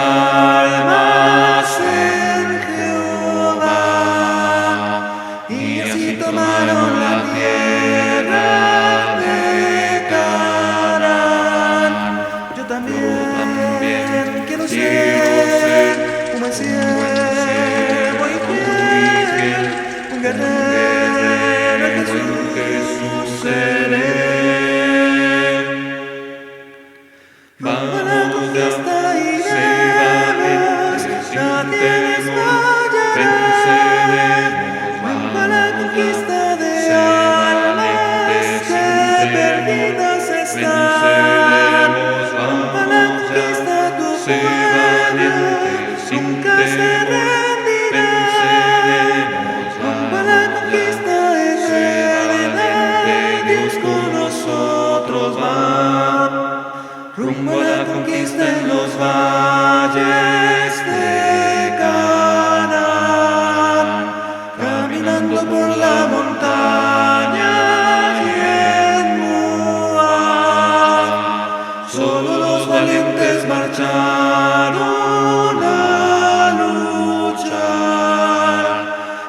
almas en Jehová, y así tomaron la tierra de Canaán. Yo también quiero ser un buen siervo y fiel, un guerrero en Jesús seré. Vamos ya, sé valientes, sin temor, venceremos. Vamos a la conquista de almas que perdidas están. Vamos a la conquista tu pueblo, nunca se rendirá. Vamos a la conquista eterna, Dios con nosotros va. Rumbo a la conquista en los valles de Canaán, caminando por la montaña y en Moab. Solo los valientes marcharon a luchar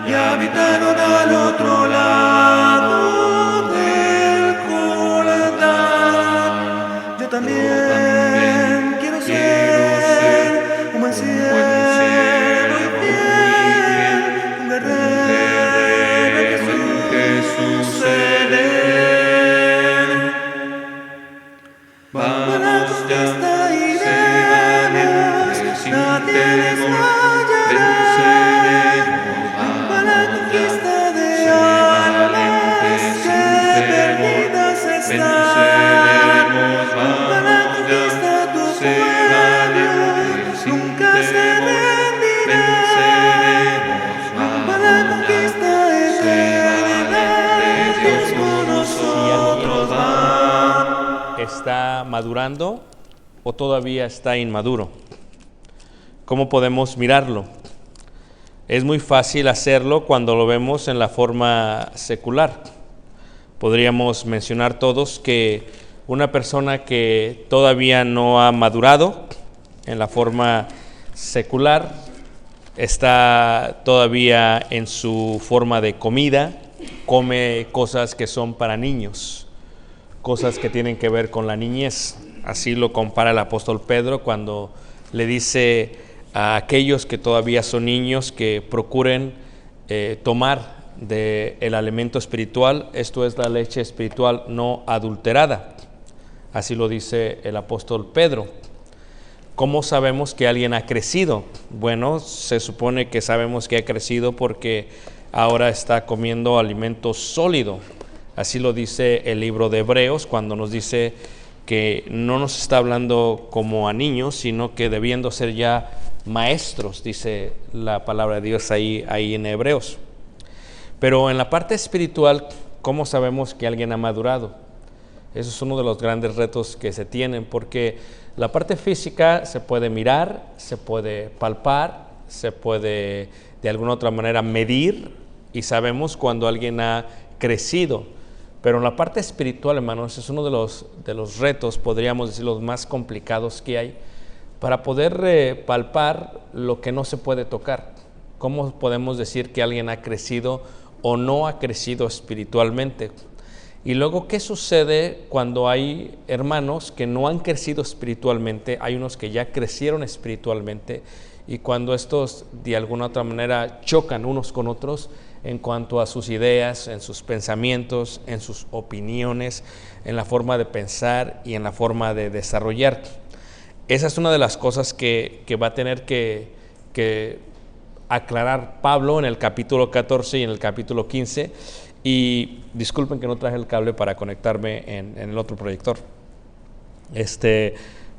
y habitaron al otro lado del Jordán. Yo también quiero ser un buen siervo y fiel, un guerrero en Jesús seré. Vamos ya, sé valientes, sin temor, venceremos. Vamos a la conquista de almas que perdidas están. Vamos a la conquista tu pueblo, nunca se rendirá. Vamos a la conquista eterna, Dios con nosotros va. ¿Está madurando o todavía está inmaduro? ¿Cómo podemos mirarlo? Es muy fácil hacerlo cuando lo vemos en la forma secular. Podríamos mencionar todos que una persona que todavía no ha madurado en la forma secular está todavía en su forma de comida, come cosas que son para niños, cosas que tienen que ver con la niñez. Así lo compara el apóstol Pedro cuando le dice a aquellos que todavía son niños que procuren tomar del alimento espiritual, esto es la leche espiritual no adulterada. Así lo dice el apóstol Pedro. ¿Cómo sabemos que alguien ha crecido? Bueno, se supone que sabemos que ha crecido porque ahora está comiendo alimento sólido. Así lo dice el libro de Hebreos cuando nos dice que no nos está hablando como a niños, sino que debiendo ser ya maestros, dice la palabra de Dios ahí en Hebreos. Pero en la parte espiritual, ¿cómo sabemos que alguien ha madurado? Eso es uno de los grandes retos que se tienen, porque la parte física se puede mirar, se puede palpar, se puede de alguna otra manera medir y sabemos cuando alguien ha crecido. Pero en la parte espiritual, hermanos, es uno de los retos, podríamos decir, los más complicados que hay para poder palpar lo que no se puede tocar. ¿Cómo podemos decir que alguien ha crecido o no ha crecido espiritualmente? Y luego, ¿qué sucede cuando hay hermanos que no han crecido espiritualmente? Hay unos que ya crecieron espiritualmente y cuando estos de alguna otra manera chocan unos con otros en cuanto a sus ideas, en sus pensamientos, en sus opiniones, en la forma de pensar y en la forma de desarrollar. Esa es una de las cosas que va a tener que aclarar Pablo en el capítulo 14 y en el capítulo 15. Y disculpen que no traje el cable para conectarme en el otro proyector.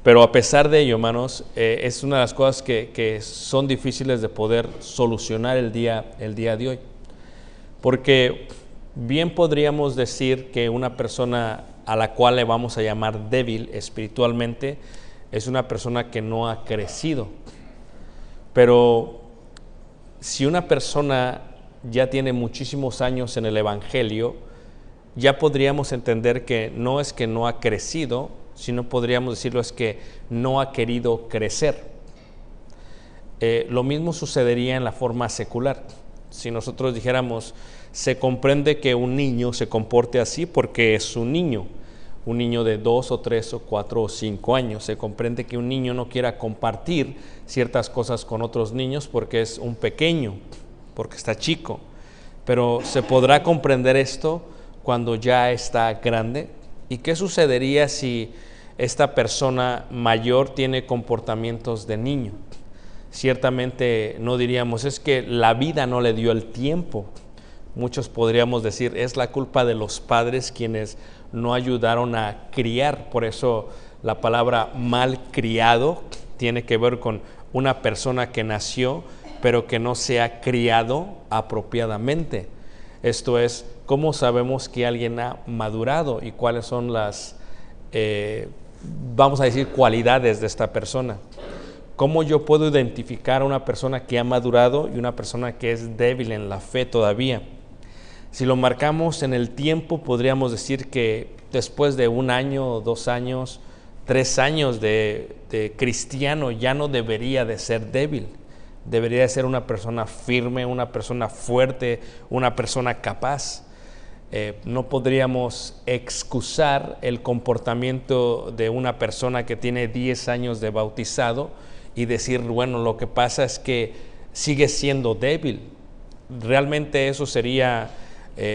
Pero a pesar de ello, hermanos, es una de las cosas que son difíciles de poder solucionar el día de hoy. Porque bien podríamos decir que una persona a la cual le vamos a llamar débil espiritualmente es una persona que no ha crecido. Pero si una persona ya tiene muchísimos años en el Evangelio, ya podríamos entender que no es que no ha crecido, sino podríamos decirlo es que no ha querido crecer. Lo mismo sucedería en la forma secular. Si nosotros dijéramos, se comprende que un niño se comporte así porque es un niño de 2 o 3 o 4 o 5 años. Se comprende que un niño no quiera compartir ciertas cosas con otros niños porque es un pequeño, porque está chico. Pero se podrá comprender esto cuando ya está grande. ¿Y qué sucedería si esta persona mayor tiene comportamientos de niño? Ciertamente no diríamos, es que la vida no le dio el tiempo. Muchos podríamos decir, es la culpa de los padres quienes no ayudaron a criar. Por eso la palabra malcriado tiene que ver con una persona que nació, pero que no se ha criado apropiadamente. Esto es, ¿cómo sabemos que alguien ha madurado y cuáles son las, vamos a decir, cualidades de esta persona? ¿Cómo yo puedo identificar a una persona que ha madurado y una persona que es débil en la fe todavía? Si lo marcamos en el tiempo, podríamos decir que después de 1 año, 2 años, 3 años de cristiano, ya no debería de ser débil. Debería de ser una persona firme, una persona fuerte, una persona capaz. No podríamos excusar el comportamiento de una persona que tiene 10 años de bautizado y decir, bueno, lo que pasa es que sigue siendo débil. Realmente eso sería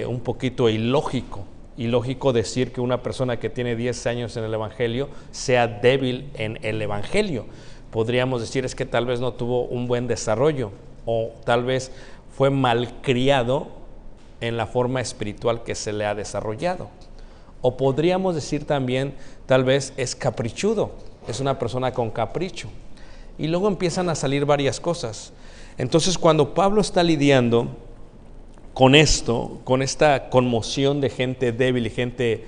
un poquito ilógico decir que una persona que tiene 10 años en el Evangelio sea débil en el Evangelio. Podríamos decir es que tal vez no tuvo un buen desarrollo o tal vez fue malcriado en la forma espiritual que se le ha desarrollado. O podríamos decir también, tal vez es caprichudo, es una persona con capricho. Y luego empiezan a salir varias cosas. Entonces, cuando Pablo está lidiando con esto, con esta conmoción de gente débil y gente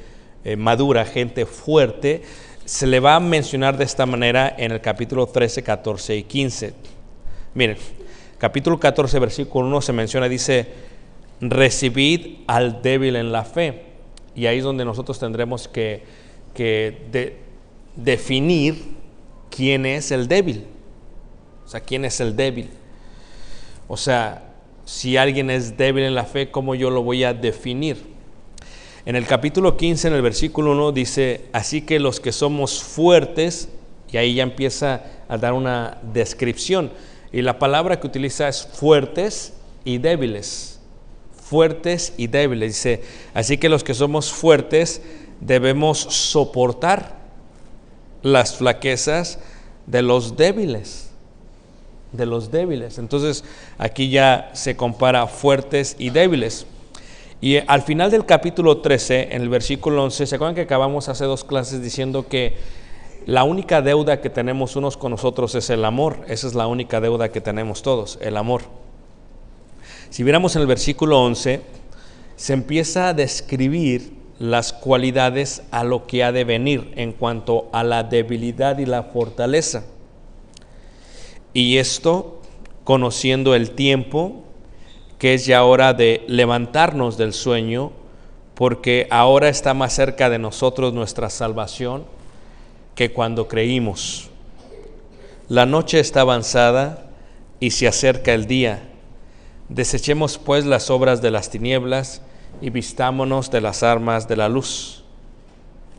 madura, gente fuerte, se le va a mencionar de esta manera en el capítulo 13, 14 y 15. Miren, capítulo 14, versículo 1 se menciona, dice, recibid al débil en la fe. Y ahí es donde nosotros tendremos que definir quién es el débil. O sea, quién es el débil. O sea, si alguien es débil en la fe, ¿cómo yo lo voy a definir? En el capítulo 15, en el versículo 1, dice, así que los que somos fuertes, y ahí ya empieza a dar una descripción. Y la palabra que utiliza es fuertes y débiles. Fuertes y débiles. Dice, así que los que somos fuertes debemos soportar las flaquezas de los débiles. De los débiles. Entonces aquí ya se compara fuertes y débiles. Y al final del capítulo 13, en el versículo 11, ¿se acuerdan que acabamos hace 2 clases diciendo que la única deuda que tenemos unos con nosotros es el amor? Esa es la única deuda que tenemos todos, el amor. Si viéramos en el versículo 11, se empieza a describir las cualidades a lo que ha de venir en cuanto a la debilidad y la fortaleza. Y esto, conociendo el tiempo, que es ya hora de levantarnos del sueño, porque ahora está más cerca de nosotros nuestra salvación que cuando creímos. La noche está avanzada y se acerca el día. Desechemos pues las obras de las tinieblas y vistámonos de las armas de la luz.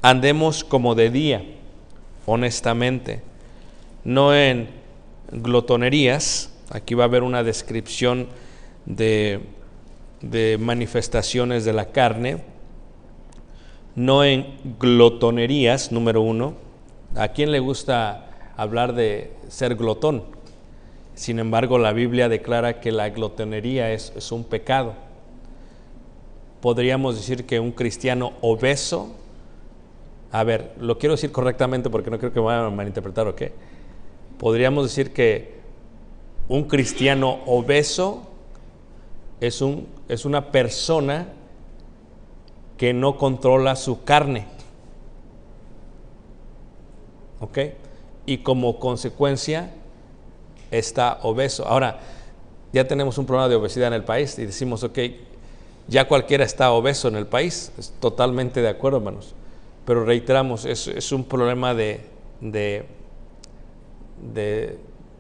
Andemos como de día, honestamente, no en glotonerías. Aquí va a haber una descripción de manifestaciones de la carne, no en glotonerías, número 1. ¿A quién le gusta hablar de ser glotón? Sin embargo, la Biblia declara que la glotonería es un pecado. Podríamos decir que un cristiano obeso, a ver, lo quiero decir correctamente porque no creo que me vayan a malinterpretar, ¿ok? Podríamos decir que un cristiano obeso es una persona que no controla su carne, ¿ok? Y como consecuencia está obeso. Ahora, ya tenemos un problema de obesidad en el país y decimos, ok, ya cualquiera está obeso en el país. Es totalmente de acuerdo, hermanos. Pero reiteramos, es un problema de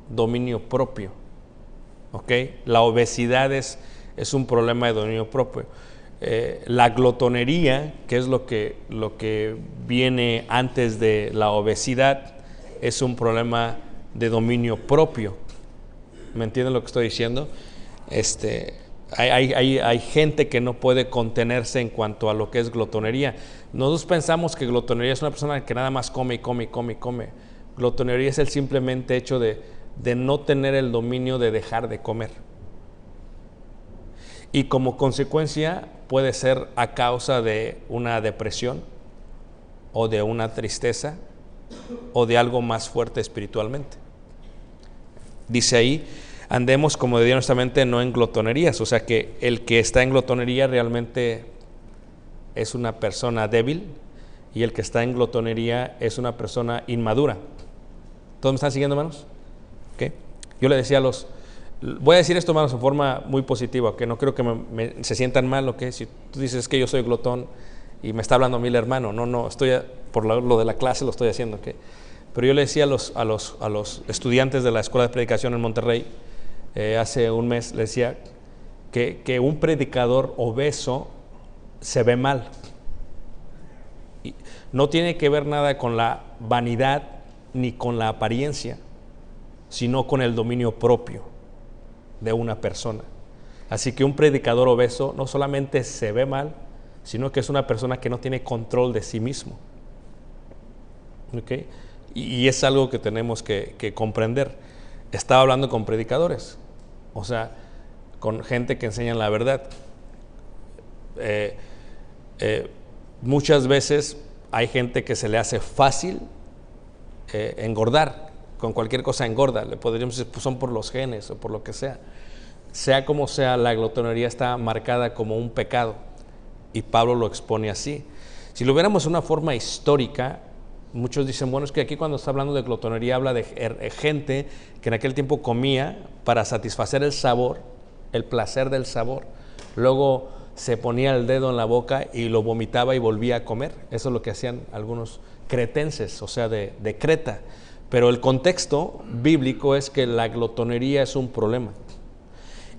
dominio propio. ¿Ok? La obesidad es un problema de dominio propio. La glotonería, que es lo que viene antes de la obesidad, es un problema de dominio propio. ¿Me entienden lo que estoy diciendo? Hay gente que no puede contenerse en cuanto a lo que es glotonería. Nosotros pensamos que glotonería es una persona que nada más come y come y come y come. Glotonería es el simplemente hecho de no tener el dominio de dejar de comer. Y como consecuencia puede ser a causa de una depresión o de una tristeza o de algo más fuerte espiritualmente. Dice ahí, andemos como de Dios honestamente, no en glotonerías. O sea que el que está en glotonería realmente es una persona débil, y el que está en glotonería es una persona inmadura. ¿Todos me están siguiendo, hermanos? ¿Okay? Yo le decía voy a decir esto, hermanos, en forma muy positiva, que no creo que se sientan mal, ¿ok? Si tú dices que yo soy glotón y me está hablando a mí el hermano, no, estoy por lo de la clase lo estoy haciendo, ¿ok? Pero yo le decía a los estudiantes de la Escuela de Predicación en Monterrey, hace un mes, le decía que un predicador obeso se ve mal. Y no tiene que ver nada con la vanidad ni con la apariencia, sino con el dominio propio de una persona. Así que un predicador obeso no solamente se ve mal, sino que es una persona que no tiene control de sí mismo. ¿Okay? Y es algo que tenemos que comprender. Estaba hablando con predicadores, o sea, con gente que enseña la verdad. Muchas veces hay gente que se le hace fácil engordar. Con cualquier cosa engorda, le podríamos decir, pues son por los genes o por lo que sea. Sea como sea, la glotonería está marcada como un pecado, y Pablo lo expone así. Si lo viéramos de una forma histórica, muchos dicen, bueno, es que aquí cuando está hablando de glotonería habla de gente que en aquel tiempo comía para satisfacer el sabor, el placer del sabor. Luego se ponía el dedo en la boca y lo vomitaba y volvía a comer. Eso es lo que hacían algunos cretenses, o sea, de Creta. Pero el contexto bíblico es que la glotonería es un problema,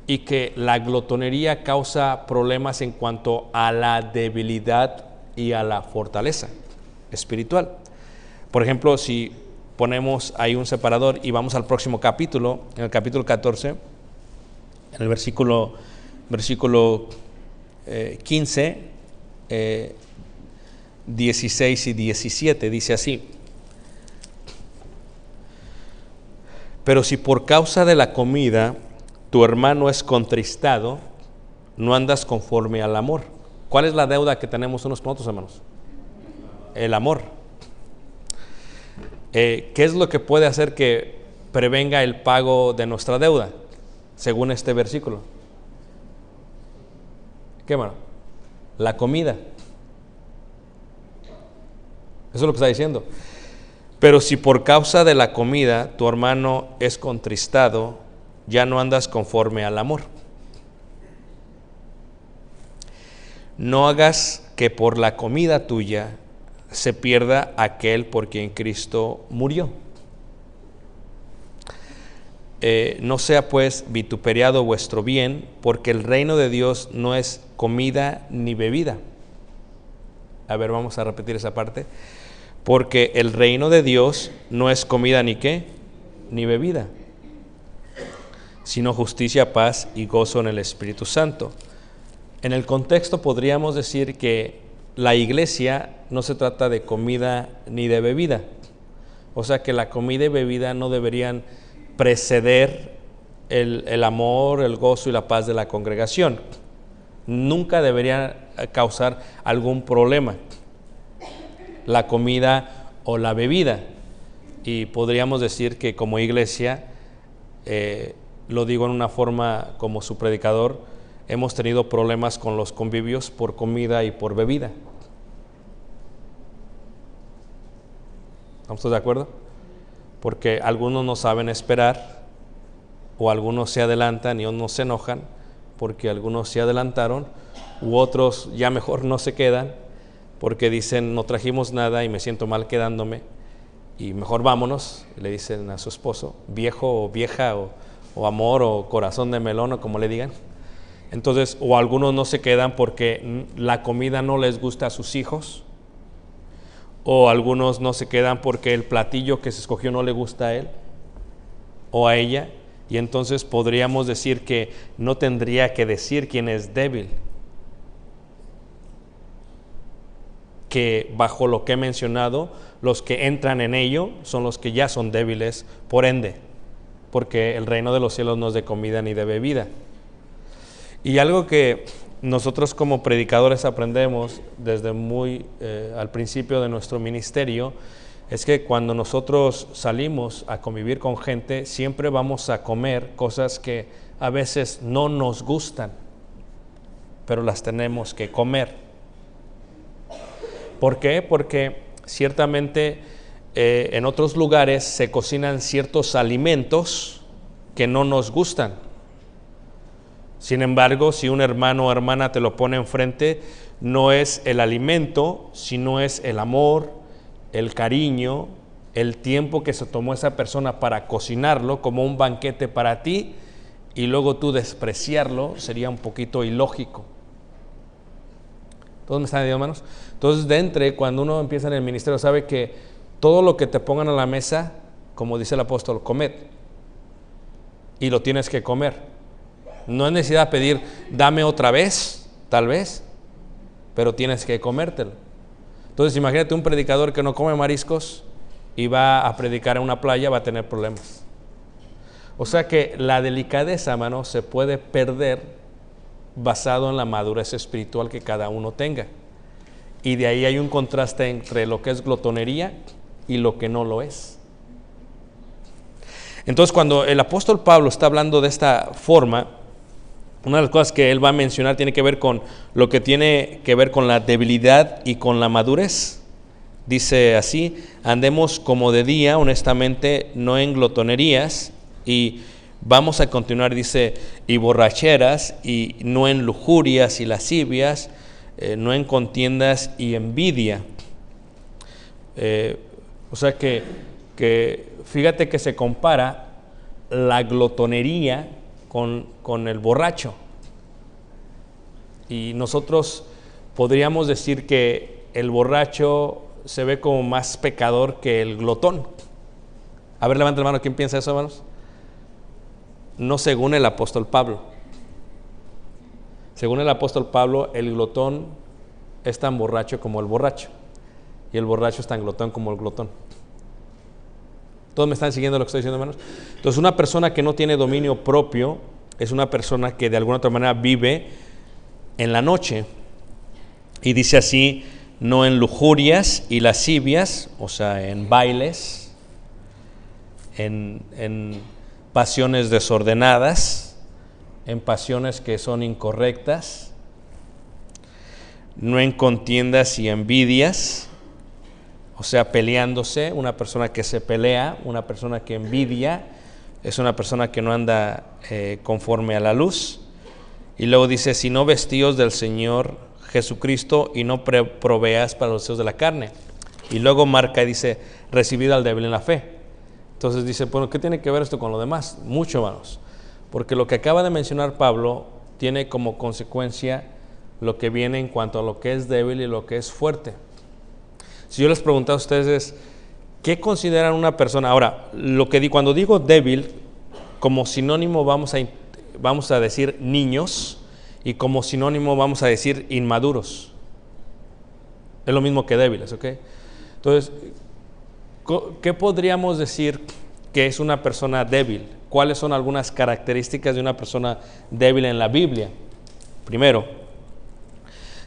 y que la glotonería causa problemas en cuanto a la debilidad y a la fortaleza espiritual. Por ejemplo, si ponemos ahí un separador y vamos al próximo capítulo, en el capítulo 14, en el versículo 15, 16 y 17, dice así: pero si por causa de la comida tu hermano es contristado, no andas conforme al amor. ¿Cuál es la deuda que tenemos unos con otros, hermanos? El amor. ¿Qué es lo que puede hacer que prevenga el pago de nuestra deuda, según este versículo? ¿Qué, hermano? La comida. Eso es lo que está diciendo. Pero si por causa de la comida tu hermano es contristado, ya no andas conforme al amor. No hagas que por la comida tuya se pierda aquel por quien Cristo murió. No sea pues vituperiado vuestro bien, porque el reino de Dios no es comida ni bebida. A ver, vamos a repetir esa parte. Porque el reino de Dios no es comida ni qué, ni bebida, sino justicia, paz y gozo en el Espíritu Santo. En el contexto podríamos decir que la iglesia no se trata de comida ni de bebida. O sea que la comida y bebida no deberían preceder el amor, el gozo y la paz de la congregación. Nunca deberían causar algún problema la comida o la bebida. Y podríamos decir que como iglesia, lo digo en una forma como su predicador, hemos tenido problemas con los convivios por comida y por bebida. ¿Estamos todos de acuerdo? Porque algunos no saben esperar, o algunos se adelantan y otros se enojan porque algunos se adelantaron, u otros ya mejor no se quedan porque dicen no trajimos nada y me siento mal quedándome, y mejor vámonos, le dicen a su esposo, viejo o vieja o amor o corazón de melón o como le digan. Entonces, o algunos no se quedan porque la comida no les gusta a sus hijos, o algunos no se quedan porque el platillo que se escogió no le gusta a él o a ella, y entonces podríamos decir que no tendría que decir quién es débil, que bajo lo que he mencionado, los que entran en ello son los que ya son débiles, por ende, porque el reino de los cielos no es de comida ni de bebida. Y algo que nosotros como predicadores aprendemos desde muy al principio de nuestro ministerio es que cuando nosotros salimos a convivir con gente, siempre vamos a comer cosas que a veces no nos gustan, pero las tenemos que comer. ¿Por qué? Porque ciertamente en otros lugares se cocinan ciertos alimentos que no nos gustan. Sin embargo, si un hermano o hermana te lo pone enfrente, no es el alimento, sino es el amor, el cariño, el tiempo que se tomó esa persona para cocinarlo como un banquete para ti, y luego tú despreciarlo sería un poquito ilógico. ¿Todos me están entendiendo, hermanos? Entonces, cuando uno empieza en el ministerio, sabe que todo lo que te pongan a la mesa, como dice el apóstol, comed, y lo tienes que comer. No es necesidad de pedir, dame otra vez, tal vez, pero tienes que comértelo. Entonces imagínate un predicador que no come mariscos y va a predicar en una playa, va a tener problemas. O sea que la delicadeza, hermano, se puede perder basado en la madurez espiritual que cada uno tenga. Y de ahí hay un contraste entre lo que es glotonería y lo que no lo es. Entonces cuando el apóstol Pablo está hablando de esta forma, una de las cosas que él va a mencionar tiene que ver con lo que tiene que ver con la debilidad y con la madurez. Dice así: andemos como de día, honestamente, no en glotonerías. Y vamos a continuar, dice, y borracheras, y no en lujurias y lascivias, no en contiendas y envidia. O sea que fíjate que se compara la glotonería con el borracho. Y nosotros podríamos decir que el borracho se ve como más pecador que el glotón. A ver, levanta la mano, ¿quién piensa eso, hermanos? No según el apóstol Pablo. Según el apóstol Pablo, el glotón es tan borracho como el borracho, y el borracho es tan glotón como el glotón. ¿Todos me están siguiendo lo que estoy diciendo, hermanos? Entonces, una persona que no tiene dominio propio es una persona que de alguna otra manera vive en la noche. Y dice así: no en lujurias y lascivias, o sea, en bailes, en pasiones desordenadas, en pasiones que son incorrectas, no en contiendas y envidias. O sea, peleándose. Una persona que se pelea, una persona que envidia, es una persona que no anda conforme a la luz. Y luego dice: si no vestíos del Señor Jesucristo y no proveas para los deseos de la carne. Y luego marca y dice: recibid al débil en la fe. Entonces dice, bueno, ¿qué tiene que ver esto con lo demás? Mucho, hermanos. Porque lo que acaba de mencionar Pablo tiene como consecuencia lo que viene en cuanto a lo que es débil y lo que es fuerte. Si yo les preguntara a ustedes, ¿qué consideran una persona? Ahora, cuando digo débil, como sinónimo vamos a decir niños, y como sinónimo vamos a decir inmaduros. Es lo mismo que débiles, ¿ok? Entonces, ¿qué podríamos decir que es una persona débil? ¿Cuáles son algunas características de una persona débil en la Biblia? Primero,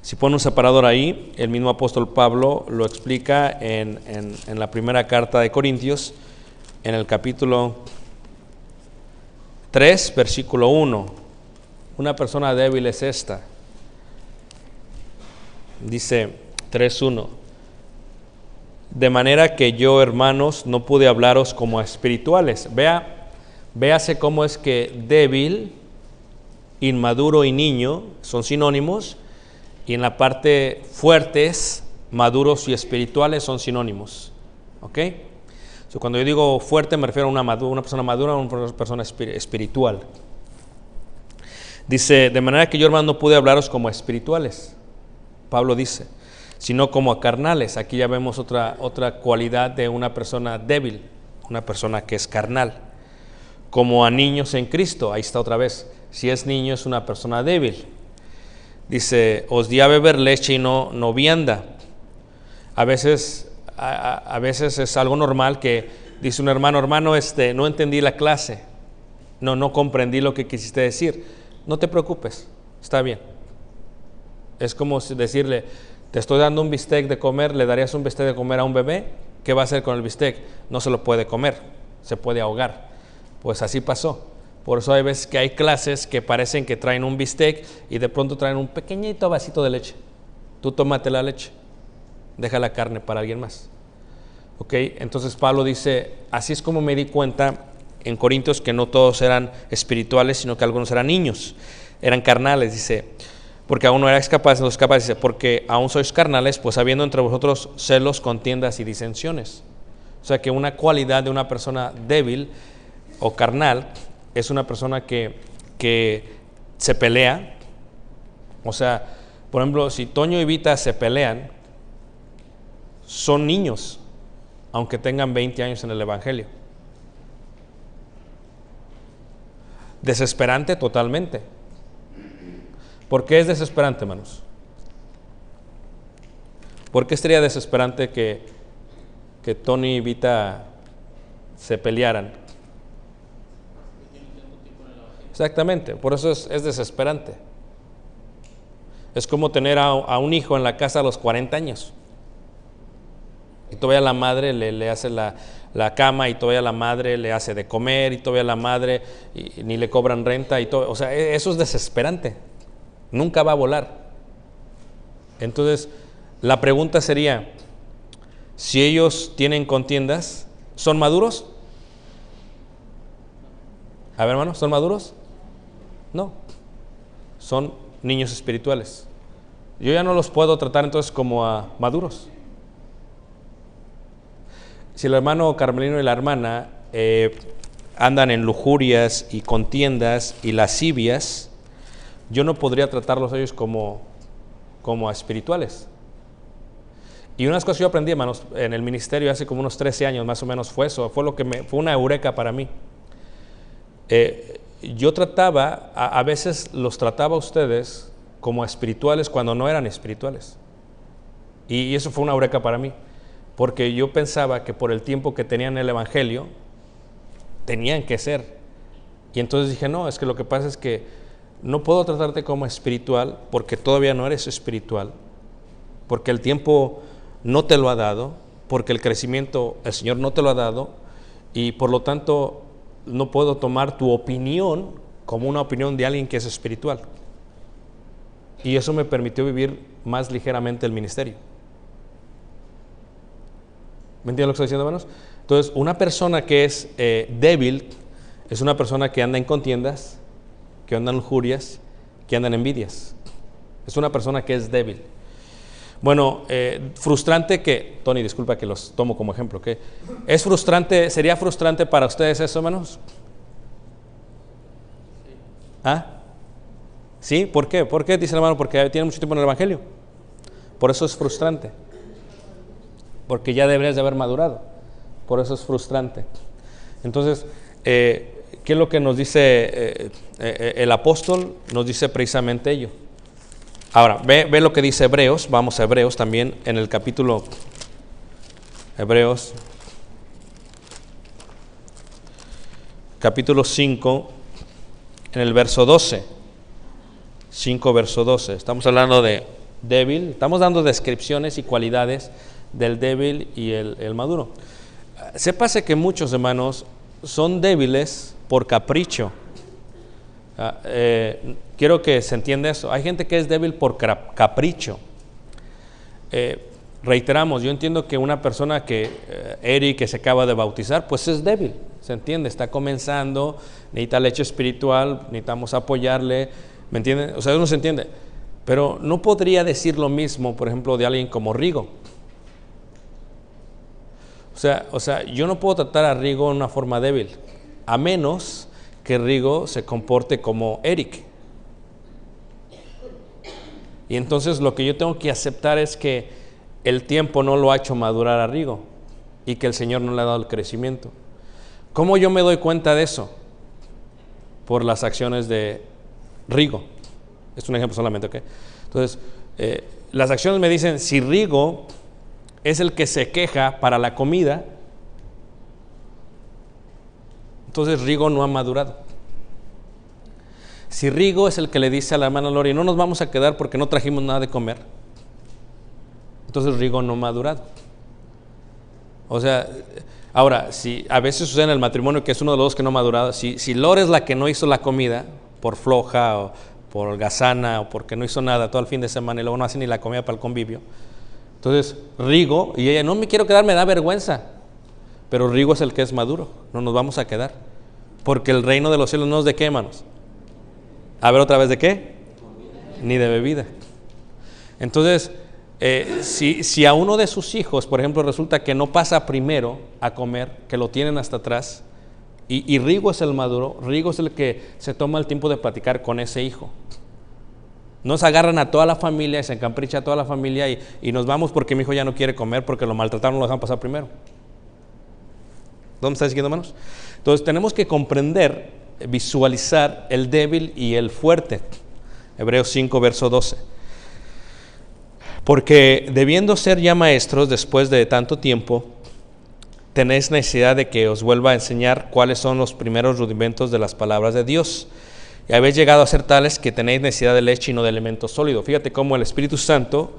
si pone un separador ahí, el mismo apóstol Pablo lo explica en la primera carta de Corintios, en el capítulo 3, versículo 1. Una persona débil es esta. Dice 3:1. De manera que yo, hermanos, no pude hablaros como a espirituales. Véase cómo es que débil, inmaduro y niño son sinónimos. Y en la parte fuertes, maduros y espirituales son sinónimos. ¿Ok? Cuando yo digo fuerte me refiero a una persona madura, a una persona espiritual. Dice, de manera que yo, hermano, no pude hablaros como a espirituales, Pablo dice, sino como a carnales. Aquí ya vemos otra cualidad de una persona débil, una persona que es carnal. Como a niños en Cristo, ahí está otra vez. Si es niño es una persona débil. Dice, os di a beber leche y no vianda. A veces es algo normal que dice un hermano, no entendí la clase, no comprendí lo que quisiste decir. No te preocupes, está bien. Es como decirle, te estoy dando un bistec de comer, ¿le darías un bistec de comer a un bebé? ¿Qué va a hacer con el bistec? No se lo puede comer, se puede ahogar. Pues así pasó. Por eso hay veces que hay clases que parecen que traen un bistec y de pronto traen un pequeñito vasito de leche. Tú tómate la leche, deja la carne para alguien más. ¿Ok? Entonces Pablo dice, así es como me di cuenta en Corintios que no todos eran espirituales, sino que algunos eran niños, eran carnales, dice, porque aún no erais capaces, dice, porque aún sois carnales, pues habiendo entre vosotros celos, contiendas y disensiones. O sea que una cualidad de una persona débil o carnal es una persona que se pelea. O sea, por ejemplo, si Toño y Vita se pelean, son niños, aunque tengan 20 años en el Evangelio. Desesperante totalmente. ¿Por qué es desesperante, hermanos? ¿Por qué sería desesperante que Tony y Vita se pelearan? Exactamente, por eso es desesperante. Es como tener a un hijo en la casa a los 40 años. Y todavía la madre le hace la cama, y todavía la madre le hace de comer, y todavía la madre y ni le cobran renta, y todo. O sea, eso es desesperante. Nunca va a volar. Entonces, la pregunta sería, si ellos tienen contiendas, ¿son maduros? A ver, hermano, ¿son maduros? No, son niños espirituales. Yo ya no los puedo tratar entonces como a maduros. Si el hermano Carmelino y la hermana andan en lujurias y contiendas y lascivias, yo no podría tratarlos a ellos como a espirituales. Y unas cosas que yo aprendí, hermanos, en el ministerio hace como unos 13 años más o menos fue eso, fue una eureka para mí. Yo trataba, a veces los trataba a ustedes como espirituales cuando no eran espirituales. Y eso fue una eureka para mí, porque yo pensaba que por el tiempo que tenían el Evangelio, tenían que ser. Y entonces dije, no, es que lo que pasa es que no puedo tratarte como espiritual porque todavía no eres espiritual, porque el tiempo no te lo ha dado, porque el crecimiento el Señor no te lo ha dado, y por lo tanto no puedo tomar tu opinión como una opinión de alguien que es espiritual. Y eso me permitió vivir más ligeramente el ministerio. ¿Me entienden lo que estoy diciendo, hermanos? Entonces, una persona que es débil es una persona que anda en contiendas, que anda en lujurias, que anda en envidias. Es una persona que es débil. Bueno, frustrante que, Tony, disculpa que los tomo como ejemplo, ¿qué? ¿Es frustrante, sería frustrante para ustedes eso, hermanos? ¿Ah? ¿Sí? ¿Por qué? ¿Por qué, dice el hermano? Porque tiene mucho tiempo en el Evangelio. Por eso es frustrante. Porque ya deberías de haber madurado. Por eso es frustrante. Entonces, ¿qué es lo que nos dice el apóstol? Nos dice precisamente ello. Ahora, ve lo que dice Hebreos. Vamos a Hebreos también en el capítulo Hebreos, capítulo 5, en el verso 12. 5, verso 12. Estamos hablando de débil. Estamos dando descripciones y cualidades del débil y el maduro. Sépase que muchos hermanos son débiles por capricho. Quiero que se entienda eso. Hay gente que es débil por capricho. Reiteramos, yo entiendo que una persona Eric, que se acaba de bautizar, pues es débil, se entiende, está comenzando, necesita leche espiritual, necesitamos apoyarle, ¿me entienden? O sea, uno se entiende, pero no podría decir lo mismo, por ejemplo, de alguien como Rigo. O sea, yo no puedo tratar a Rigo en una forma débil, a menos que Rigo se comporte como Eric. Y entonces lo que yo tengo que aceptar es que el tiempo no lo ha hecho madurar a Rigo y que el Señor no le ha dado el crecimiento. ¿Cómo yo me doy cuenta de eso? Por las acciones de Rigo. Es un ejemplo solamente, ¿ok? Entonces, las acciones me dicen, si Rigo es el que se queja para la comida, entonces Rigo no ha madurado. Si Rigo es el que le dice a la hermana Lori, no nos vamos a quedar porque no trajimos nada de comer, entonces Rigo no ha madurado. O sea, ahora, si a veces sucede en el matrimonio que es uno de los dos que no ha madurado, si Lori es la que no hizo la comida, por floja o por holgazana o porque no hizo nada todo el fin de semana y luego no hace ni la comida para el convivio, entonces Rigo, y ella, no me quiero quedar, me da vergüenza, pero Rigo es el que es maduro, no nos vamos a quedar, porque el reino de los cielos no es de qué, hermanos. A ver otra vez, ¿de qué? Ni de bebida. Entonces, si a uno de sus hijos, por ejemplo, resulta que no pasa primero a comer, que lo tienen hasta atrás, y Rigo es el maduro, Rigo es el que se toma el tiempo de platicar con ese hijo. No se agarran a toda la familia y se encapricha a toda la familia y nos vamos porque mi hijo ya no quiere comer porque lo maltrataron, lo dejan pasar primero. ¿Dónde está siguiendo, hermanos? Entonces tenemos que comprender, visualizar el débil y el fuerte. Hebreos 5, verso 12. Porque debiendo ser ya maestros después de tanto tiempo, tenéis necesidad de que os vuelva a enseñar cuáles son los primeros rudimentos de las palabras de Dios. Y habéis llegado a ser tales que tenéis necesidad de leche y no de alimento sólido. Fíjate cómo el Espíritu Santo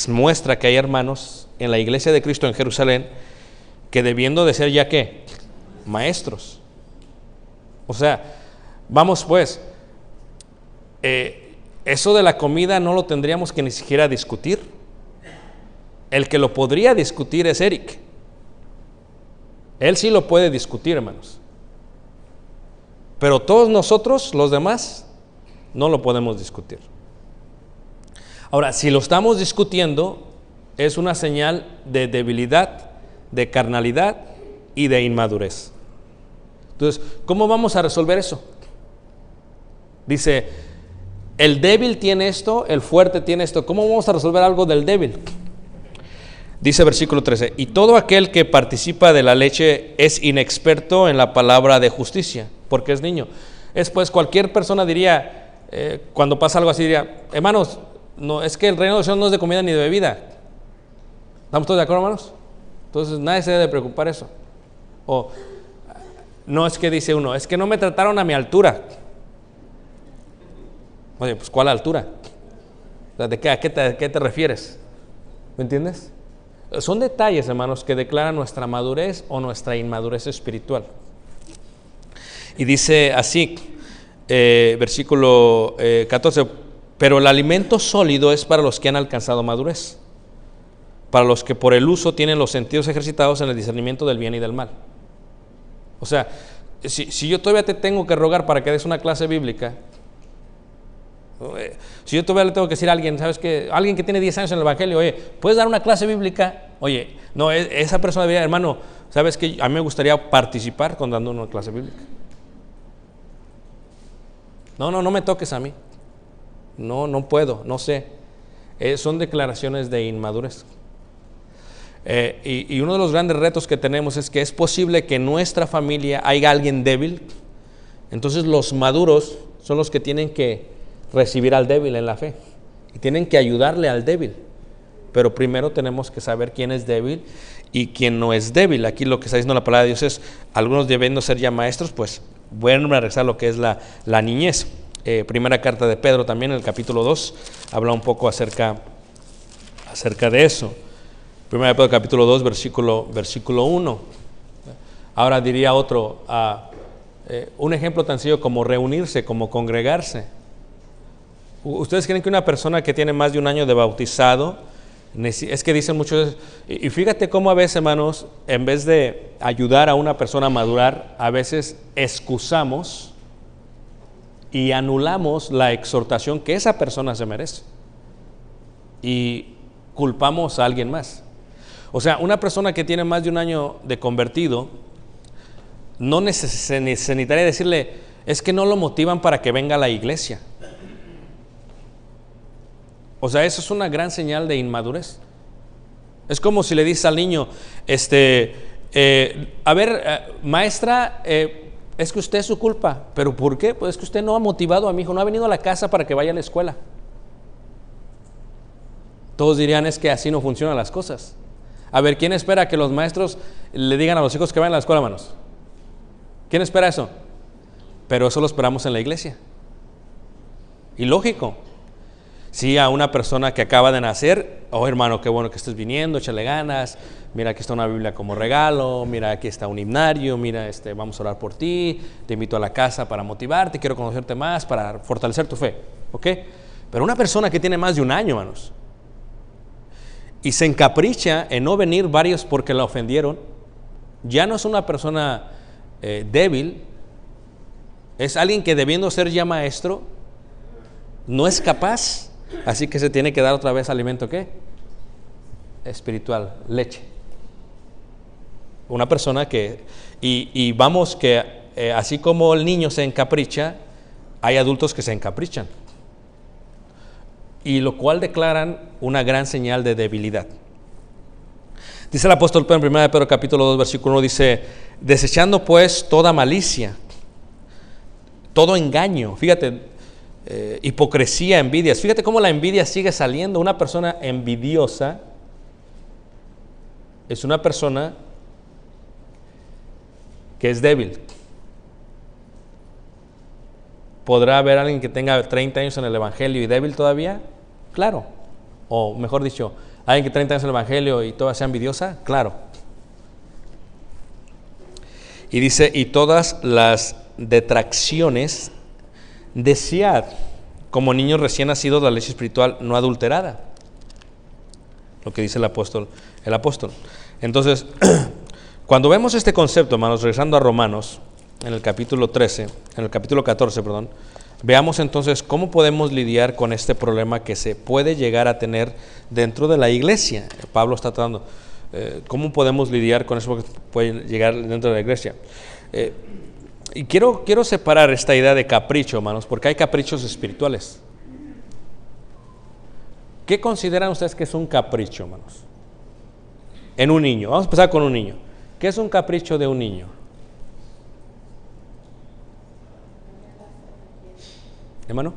muestra que hay hermanos en la iglesia de Cristo en Jerusalén que debiendo de ser ya ¿qué? Maestros. O sea, vamos pues, eso de la comida no lo tendríamos que ni siquiera discutir. El que lo podría discutir es Eric. Él sí lo puede discutir, hermanos. Pero todos nosotros, los demás, no lo podemos discutir. Ahora, si lo estamos discutiendo, es una señal de debilidad, de carnalidad y de inmadurez. Entonces, ¿cómo vamos a resolver eso? Dice, el débil tiene esto, el fuerte tiene esto. ¿Cómo vamos a resolver algo del débil? Dice versículo 13, y todo aquel que participa de la leche es inexperto en la palabra de justicia, porque es niño. Es pues cualquier persona diría, cuando pasa algo así, diría, hermanos, no, es que el reino de los cielos no es de comida ni de bebida. ¿Estamos todos de acuerdo, hermanos? Entonces nadie se debe preocupar eso. O no es que dice uno, es que no me trataron a mi altura. Oye, pues ¿cuál altura? ¿De qué, a qué te refieres? ¿Me entiendes? Son detalles, hermanos, que declaran nuestra madurez o nuestra inmadurez espiritual. Y dice así, versículo 14, pero el alimento sólido es para los que han alcanzado madurez, para los que por el uso tienen los sentidos ejercitados en el discernimiento del bien y del mal. O sea, si yo todavía te tengo que rogar para que des una clase bíblica, si yo todavía le tengo que decir a alguien, ¿sabes qué? Alguien que tiene 10 años en el evangelio, oye, ¿puedes dar una clase bíblica? Oye, no, esa persona debería, hermano, ¿sabes qué? A mí me gustaría participar con dando una clase bíblica. No me toques a mí. No puedo, no sé. Son declaraciones de inmadurez. Y uno de los grandes retos que tenemos es que es posible que en nuestra familia haya alguien débil. Entonces los maduros son los que tienen que recibir al débil en la fe y tienen que ayudarle al débil, pero primero tenemos que saber quién es débil y quién no es débil. Aquí lo que está diciendo la palabra de Dios es, algunos debiendo ser ya maestros, pues vuelven a regresar lo que es la niñez. Primera carta de Pedro también, en el capítulo 2, habla un poco acerca de eso. Primera de Pedro capítulo 2, versículo 1. Ahora diría otro, un ejemplo tan sencillo como reunirse, como congregarse. ¿Ustedes creen que una persona que tiene más de un año de bautizado, es que dicen muchos, y fíjate cómo a veces, hermanos, en vez de ayudar a una persona a madurar, a veces excusamos y anulamos la exhortación que esa persona se merece y culpamos a alguien más? O sea, una persona que tiene más de un año de convertido, no se necesitaría decirle, es que no lo motivan para que venga a la iglesia. O sea, eso es una gran señal de inmadurez. Es como si le dices al niño, maestra, es que usted es su culpa. ¿Pero por qué? Pues es que usted no ha motivado a mi hijo, no ha venido a la casa para que vaya a la escuela. Todos dirían, es que así no funcionan las cosas. A ver, ¿quién espera que los maestros le digan a los hijos que vayan a la escuela, hermanos? ¿Quién espera eso? Pero eso lo esperamos en la iglesia. Y lógico. Si a una persona que acaba de nacer, oh hermano, qué bueno que estés viniendo, échale ganas, mira aquí está una Biblia como regalo, mira aquí está un himnario, mira vamos a orar por ti, te invito a la casa para motivarte, quiero conocerte más, para fortalecer tu fe, ¿ok? Pero una persona que tiene más de un año, hermanos, y se encapricha en no venir varios porque la ofendieron, ya no es una persona débil, es alguien que debiendo ser ya maestro, no es capaz. Así que se tiene que dar otra vez alimento, ¿qué? Espiritual, leche. Una persona que, y vamos que así como el niño se encapricha, hay adultos que se encaprichan. Y lo cual declaran una gran señal de debilidad. Dice el apóstol Pedro en 1 Pedro capítulo 2 versículo 1, dice, desechando pues toda malicia, todo engaño, fíjate, hipocresía, envidias. Fíjate cómo la envidia sigue saliendo. Una persona envidiosa es una persona que es débil. ¿Podrá haber alguien que tenga 30 años en el evangelio y débil todavía? Claro. O mejor dicho, alguien que 30 años en el evangelio y todavía sea envidiosa? Claro. Y dice, y todas las detracciones, desead como niños recién nacidos la leche espiritual no adulterada, lo que dice el apóstol. Entonces, cuando vemos este concepto, hermanos, regresando a Romanos, en el capítulo 14, veamos entonces cómo podemos lidiar con este problema que se puede llegar a tener dentro de la iglesia. Pablo está tratando, ¿cómo podemos lidiar con eso que puede llegar dentro de la iglesia? Y quiero separar esta idea de capricho, hermanos, porque hay caprichos espirituales. ¿Qué consideran ustedes que es un capricho, hermanos? En un niño. Vamos a empezar con un niño. ¿Qué es un capricho de un niño? ¿Hermano?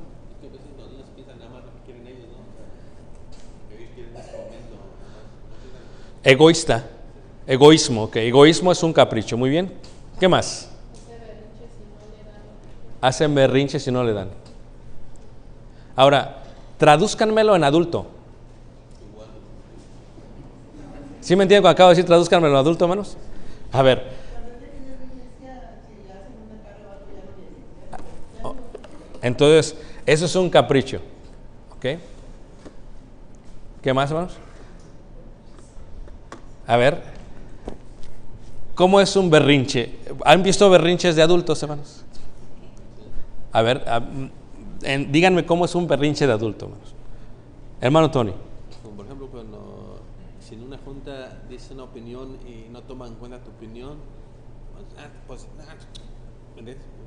Egoísmo, ok. Egoísmo es un capricho, muy bien. ¿Qué más? Hacen berrinches y no le dan. Ahora, tradúzcanmelo en adulto. ¿Sí me entienden cuando acabo de decir tradúzcanmelo en adulto, hermanos? A ver. Entonces, eso es un capricho. ¿Ok? ¿Qué más, hermanos? A ver. ¿Cómo es un berrinche? ¿Han visto berrinches de adultos, hermanos? A ver, díganme cómo es un berrinche de adulto, hermanos. Hermano Tony. Por ejemplo, cuando si en una junta dice una opinión y no toman en cuenta tu opinión, pues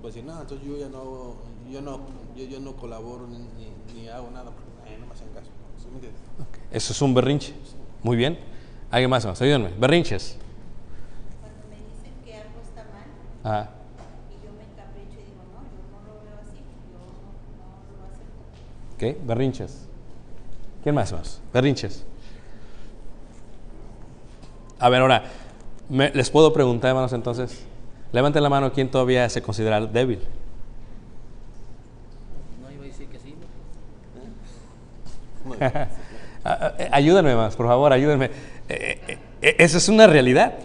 decir, no, entonces yo no colaboro ni hago nada porque no me hacen caso. ¿Sí me entiendes? Okay. Eso es un berrinche. Muy bien. ¿Alguien más? Ayúdenme. Berrinches. Cuando me dicen que algo está mal, Ah. y yo me encapricho y digo, no, yo no lo veo así, yo no lo acepto. ¿Ok? Berrinches. ¿Quién más? Berrinches. A ver, ahora, ¿les puedo preguntar, hermanos, entonces? Levanten la mano, ¿quién todavía se considera débil? No iba a decir que sí. Ayúdenme más, por favor, ayúdenme. Esa es una realidad.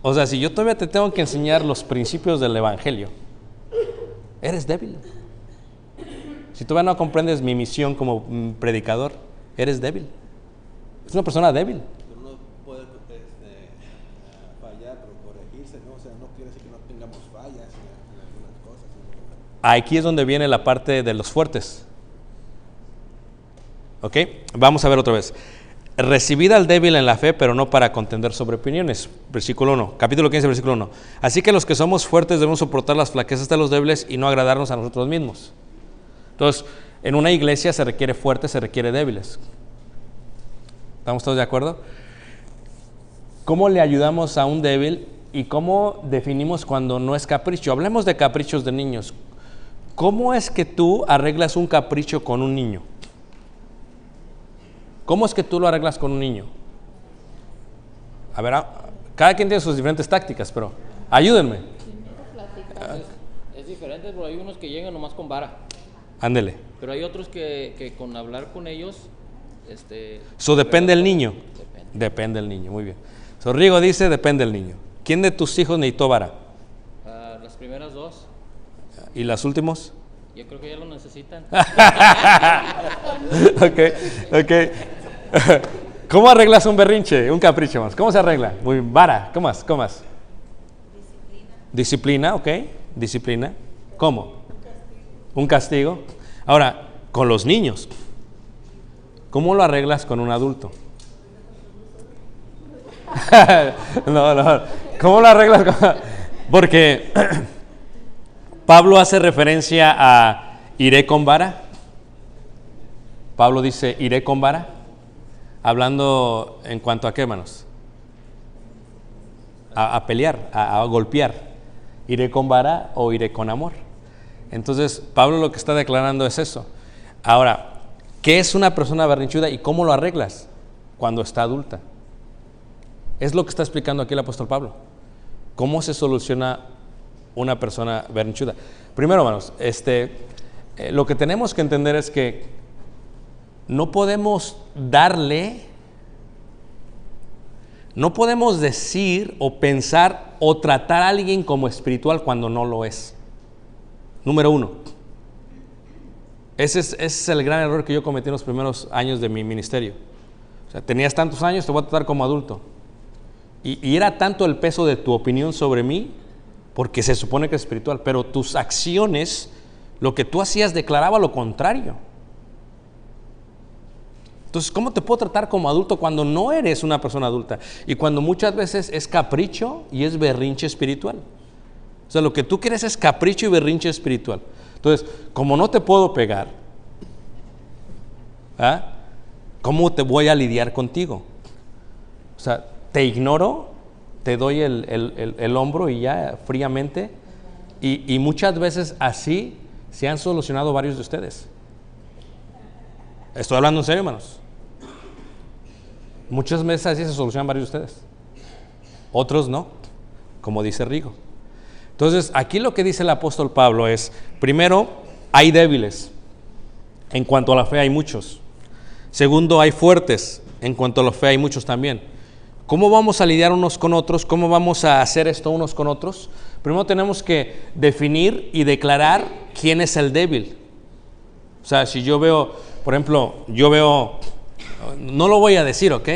O sea, si yo todavía te tengo que enseñar los principios del evangelio, eres débil. Si todavía no comprendes mi misión como predicador, eres débil. Es una persona débil. Pero uno puede fallar, pero corregirse, ¿no? O sea, no quiere decir que no tengamos fallas en algunas cosas. Aquí es donde viene la parte de los fuertes. ¿Ok? Vamos a ver otra vez. recibid al débil en la fe, pero no para contender sobre opiniones. Versículo 1, capítulo 15, versículo 1. Así que los que somos fuertes debemos soportar las flaquezas de los débiles y no agradarnos a nosotros mismos. Entonces, en una iglesia se requiere fuertes, se requiere débiles. ¿Estamos todos de acuerdo? ¿Cómo le ayudamos a un débil y cómo definimos cuando no es capricho? Hablemos de caprichos de niños. ¿Cómo es que tú arreglas un capricho con un niño? ¿Cómo es que tú lo arreglas con un niño? A ver, cada quien tiene sus diferentes tácticas, pero ayúdenme. Es diferente, pero hay unos que llegan nomás con vara. Ándele. Pero hay otros que con hablar con ellos, Depende del niño. Depende del niño, muy bien. Rigo dice, depende del niño. ¿Quién de tus hijos necesitó vara? Las primeras dos, ¿Y las últimos? yo creo que ya lo necesitan. Ok. ¿Cómo arreglas un berrinche, un capricho más? ¿Cómo se arregla? Muy vara. ¿Cómo más? Disciplina, ok. Disciplina. ¿Cómo? Un castigo. Ahora, con los niños, ¿cómo lo arreglas con un adulto? No. ¿Cómo lo arreglas? Porque Pablo hace referencia a iré con vara. Pablo dice, iré con vara. Hablando en cuanto a qué, hermanos. A pelear, a golpear. ¿Iré con vara o iré con amor? Entonces, Pablo lo que está declarando es eso. Ahora, ¿qué es una persona berrinchuda y cómo lo arreglas cuando está adulta? Es lo que está explicando aquí el apóstol Pablo. ¿Cómo se soluciona una persona berrinchuda? Primero, hermanos, lo que tenemos que entender es que no podemos decir o pensar o tratar a alguien como espiritual cuando no lo es. Número uno. Ese es el gran error que yo cometí en los primeros años de mi ministerio. O sea, tenías tantos años, te voy a tratar como adulto. Y era tanto el peso de tu opinión sobre mí, porque se supone que es espiritual, pero tus acciones, lo que tú hacías declaraba lo contrario. Entonces, ¿cómo te puedo tratar como adulto cuando no eres una persona adulta? Y cuando muchas veces es capricho y es berrinche espiritual. O sea, lo que tú quieres es capricho y berrinche espiritual. Entonces, como no te puedo pegar, ¿cómo te voy a lidiar contigo? O sea, te ignoro, te doy el hombro y ya fríamente. Y muchas veces así se han solucionado varios de ustedes. Estoy hablando en serio, hermanos. Muchas veces así se solucionan varios de ustedes. Otros no, como dice Rigo. Entonces, aquí lo que dice el apóstol Pablo es, primero, hay débiles. En cuanto a la fe hay muchos. Segundo, hay fuertes. En cuanto a la fe hay muchos también. ¿Cómo vamos a lidiar unos con otros? ¿Cómo vamos a hacer esto unos con otros? Primero tenemos que definir y declarar quién es el débil. O sea, si yo veo, por ejemplo, no lo voy a decir, ¿ok?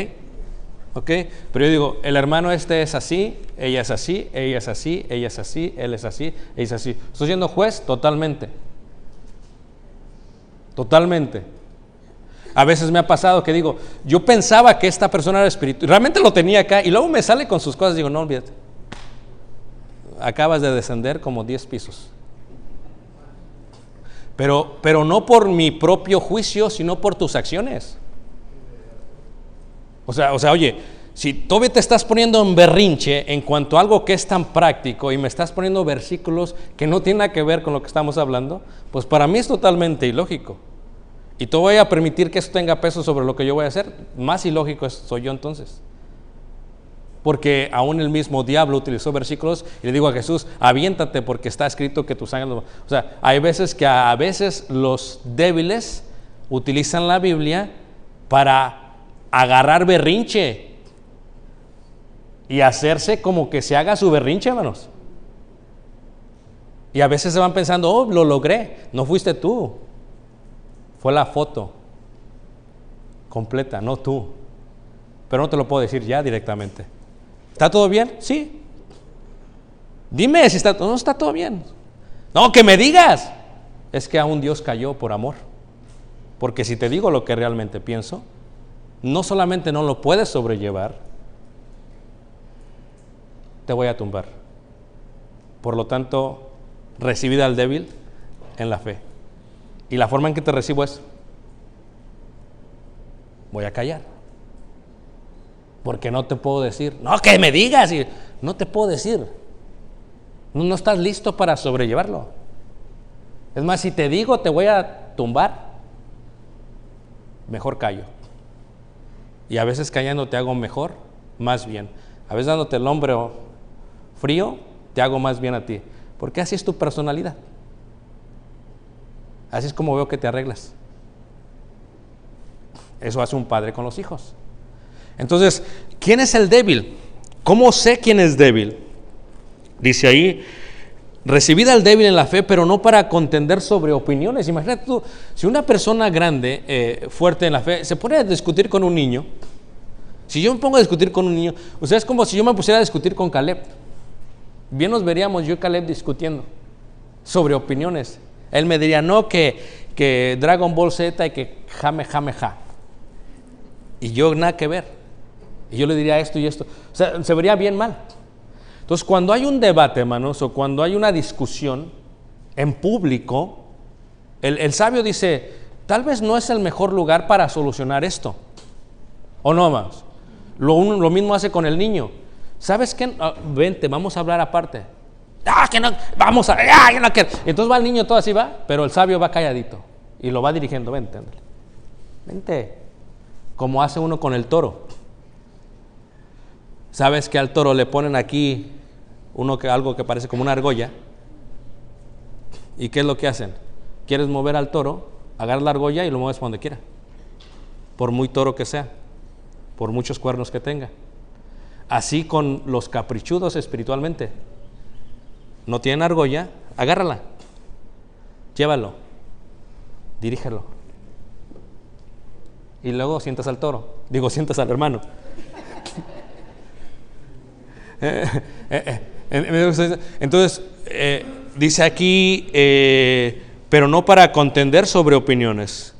Pero yo digo, el hermano es así, ella es así, ella es así, ella es así, él es así, ella es así. ¿Estoy siendo juez? Totalmente. A veces me ha pasado que digo, yo pensaba que esta persona era espiritual, realmente lo tenía acá, y luego me sale con sus cosas y digo, no, olvídate. Acabas de descender como 10 pisos. Pero no por mi propio juicio, sino por tus acciones. O sea, oye, si todavía te estás poniendo en berrinche en cuanto a algo que es tan práctico y me estás poniendo versículos que no tienen nada que ver con lo que estamos hablando, pues para mí es totalmente ilógico. Y te voy a permitir que eso tenga peso sobre lo que yo voy a hacer. Más ilógico soy yo entonces. Porque aún el mismo diablo utilizó versículos y le digo a Jesús, aviéntate porque está escrito que tus ángeles... O sea, hay veces que a veces los débiles utilizan la Biblia para agarrar berrinche y hacerse como que se haga su berrinche, hermanos. Y a veces se van pensando, oh, lo logré. No fuiste tú. Fue la foto completa, no tú. Pero no te lo puedo decir ya directamente. ¿Está todo bien? Sí. Dime si está todo. No, está todo bien. No, que me digas. Es que aún Dios cayó por amor. Porque si te digo lo que realmente pienso, no solamente no lo puedes sobrellevar, te voy a tumbar. Por lo tanto, recibid al débil en la fe. Y la forma en que te recibo es, voy a callar. Porque no te puedo decir, no, que me digas, y no te puedo decir. No estás listo para sobrellevarlo. Es más, si te digo te voy a tumbar, mejor callo. Y a veces callando te hago mejor, más bien. A veces dándote el hombro frío, te hago más bien a ti. Porque así es tu personalidad. Así es como veo que te arreglas. Eso hace un padre con los hijos. Entonces, ¿quién es el débil? ¿Cómo sé quién es débil? Dice ahí, recibid al débil en la fe, pero no para contender sobre opiniones. Imagínate tú, si una persona grande, fuerte en la fe, se pone a discutir con un niño. Si yo me pongo a discutir con un niño, o sea, es como si yo me pusiera a discutir con Caleb. Bien nos veríamos yo y Caleb discutiendo sobre opiniones. Él me diría, no, que Dragon Ball Z y que jame, jame, ja. Y yo nada que ver. Y yo le diría esto y esto. O sea, se vería bien mal. Entonces, cuando hay un debate, hermanos, o cuando hay una discusión en público, el sabio dice, tal vez no es el mejor lugar para solucionar esto. ¿O no, hermanos? Lo mismo hace con el niño. ¿Sabes qué? Vente, vamos a hablar aparte. Que no, vamos a... yo no quiero. Entonces va el niño todo así, va, pero el sabio va calladito y lo va dirigiendo. Vente, ándale. Vente. Como hace uno con el toro. ¿Sabes que al toro le ponen aquí algo que parece como una argolla? ¿Y qué es lo que hacen? ¿Quieres mover al toro? Agarras la argolla y lo mueves para donde quiera. Por muy toro que sea, por muchos cuernos que tenga. Así con los caprichudos espiritualmente. No tienen argolla, agárrala, llévalo, dirígelo. Y luego sientas al toro, sientas al hermano. Entonces, dice aquí, pero no para contender sobre opiniones.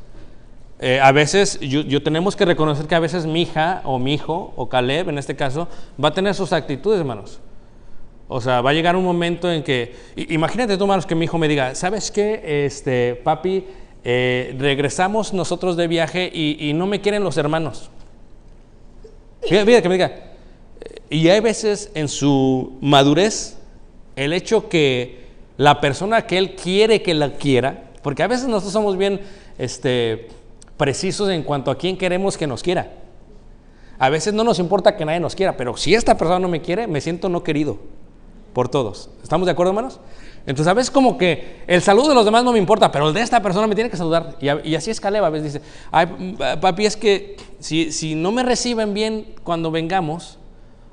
A veces, yo tenemos que reconocer que a veces mi hija o mi hijo, o Caleb en este caso, va a tener sus actitudes, hermanos. O sea, va a llegar un momento en que, imagínate tú, hermanos, que mi hijo me diga, ¿sabes qué, papi? Regresamos nosotros de viaje y no me quieren los hermanos. Fíjate que me diga. Y hay veces en su madurez, el hecho que la persona que él quiere que la quiera, porque a veces nosotros somos bien precisos en cuanto a quién queremos que nos quiera. A veces no nos importa que nadie nos quiera, pero si esta persona no me quiere, me siento no querido por todos. ¿Estamos de acuerdo, hermanos? Entonces a veces como que el saludo de los demás no me importa, pero el de esta persona me tiene que saludar. Y así es Caleb. A veces dice, ay, papi, es que si no me reciben bien cuando vengamos,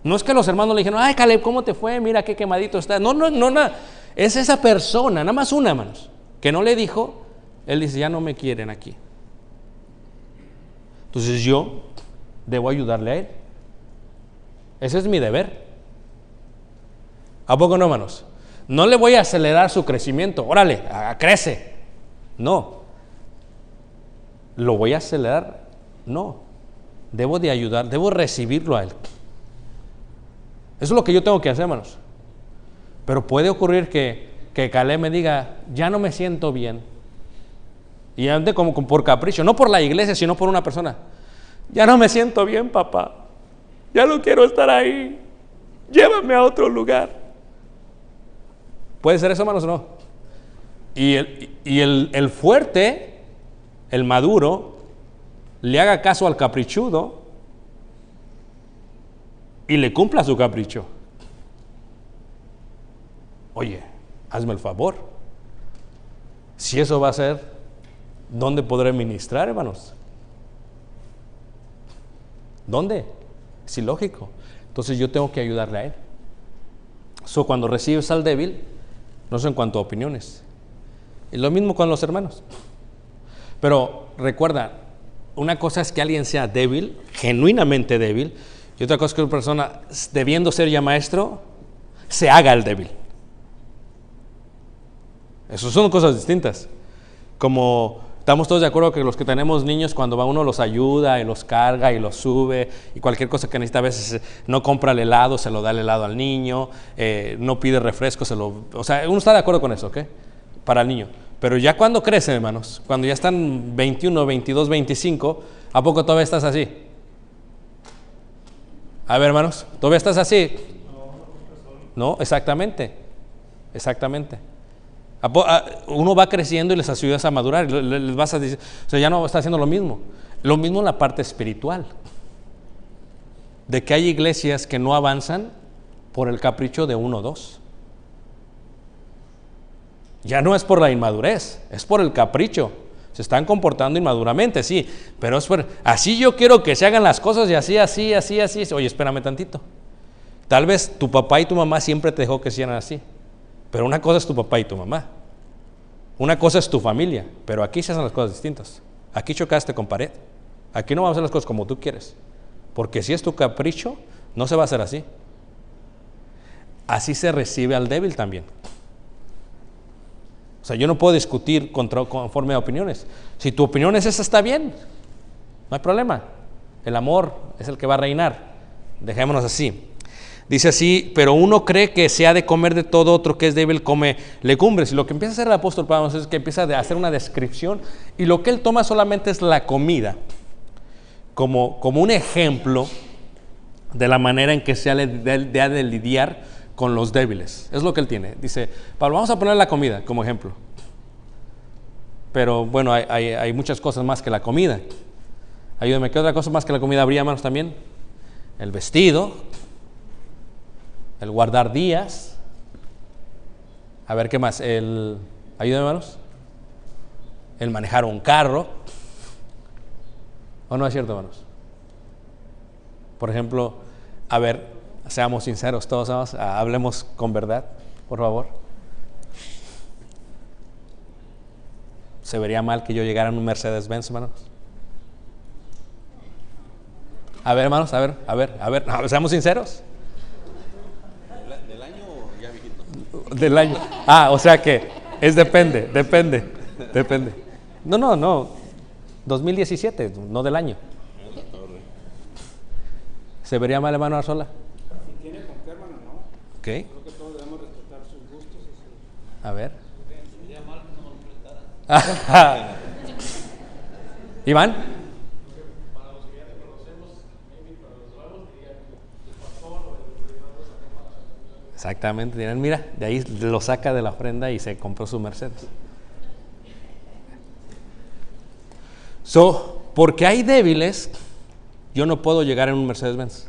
no es que los hermanos le dijeron, ay, Caleb, ¿cómo te fue? Mira qué quemadito está. No, nada. Es esa persona, nada más una, hermanos, que no le dijo. Él dice, ya no me quieren aquí. Entonces yo debo ayudarle a él. Ese es mi deber. ¿A poco no, hermanos? No le voy a acelerar su crecimiento. Órale, crece. No. ¿Lo voy a acelerar? No. Debo de ayudar, debo recibirlo a él. Eso es lo que yo tengo que hacer, hermanos. Pero puede ocurrir que Caleb me diga, ya no me siento bien. Y ande como por capricho, no por la iglesia, sino por una persona. Ya no me siento bien, papá. Ya no quiero estar ahí. Llévame a otro lugar. ¿Puede ser eso, hermanos, o no? Y el fuerte, el maduro, le haga caso al caprichudo y le cumpla su capricho. Oye, hazme el favor. Si eso va a ser, ¿dónde podré ministrar, hermanos? ¿Dónde? Es ilógico. Entonces yo tengo que ayudarle a él. Cuando recibes al débil, no es en cuanto a opiniones. Y lo mismo con los hermanos. Pero recuerda, una cosa es que alguien sea débil, genuinamente débil, y otra cosa es que una persona, debiendo ser ya maestro, se haga el débil. Esas son cosas distintas. Como Estamos todos de acuerdo que los que tenemos niños, cuando va uno los ayuda y los carga y los sube y cualquier cosa que necesita, a veces no compra el helado, se lo da el helado al niño, no pide refresco, o sea, uno está de acuerdo con eso, ¿ok? Para el niño. Pero ya cuando crecen, hermanos, cuando ya están 21, 22, 25, ¿a poco todavía estás así? A ver, hermanos, ¿todavía estás así? No, exactamente. Uno va creciendo y les ayudas a madurar, les vas a decir, o sea, ya no está haciendo lo mismo en la parte espiritual, de que hay iglesias que no avanzan por el capricho de uno o dos. Ya no es por la inmadurez, es por el capricho. Se están comportando inmaduramente, sí, pero es así yo quiero que se hagan las cosas y así. Oye, espérame tantito. Tal vez tu papá y tu mamá siempre te dejó que sean así, pero una cosa es tu papá y tu mamá, una cosa es tu familia, pero aquí se hacen las cosas distintas. Aquí chocaste con pared, aquí no vamos a hacer las cosas como tú quieres, porque si es tu capricho, no se va a hacer así. Así se recibe al débil también. O sea, yo no puedo discutir conforme a opiniones. Si tu opinión es esa, está bien, no hay problema. El amor es el que va a reinar. Dejémonos así. Dice así, pero uno cree que se ha de comer de todo, otro que es débil come legumbres. Y lo que empieza a hacer el apóstol Pablo es que empieza a hacer una descripción, y lo que él toma solamente es la comida como un ejemplo de la manera en que se ha de lidiar con los débiles. Es lo que él tiene. Dice, Pablo, vamos a poner la comida como ejemplo. Pero bueno, hay muchas cosas más que la comida. Ayúdame, ¿qué otra cosa más que la comida habría, hermanos, también? El vestido, el guardar días. A ver, ¿qué más? Ayúdame, hermanos. El manejar un carro. ¿O no es cierto, hermanos? Por ejemplo, a ver, seamos sinceros todos, hablemos con verdad, por favor. ¿Se vería mal que yo llegara en un Mercedes-Benz, hermanos? A ver, hermanos, a ver, seamos sinceros. ¿Del año o ya viejito? Del año. O sea que depende. No. 2017, no del año. ¿Se vería mal, hermano Arzola? Si tiene con qué, hermano, no. Ok. Creo que todos debemos respetar sus gustos y sus... A ver. Iván. Exactamente, dirán, mira, de ahí lo saca de la ofrenda y se compró su Mercedes. Porque hay débiles, yo no puedo llegar en un Mercedes-Benz.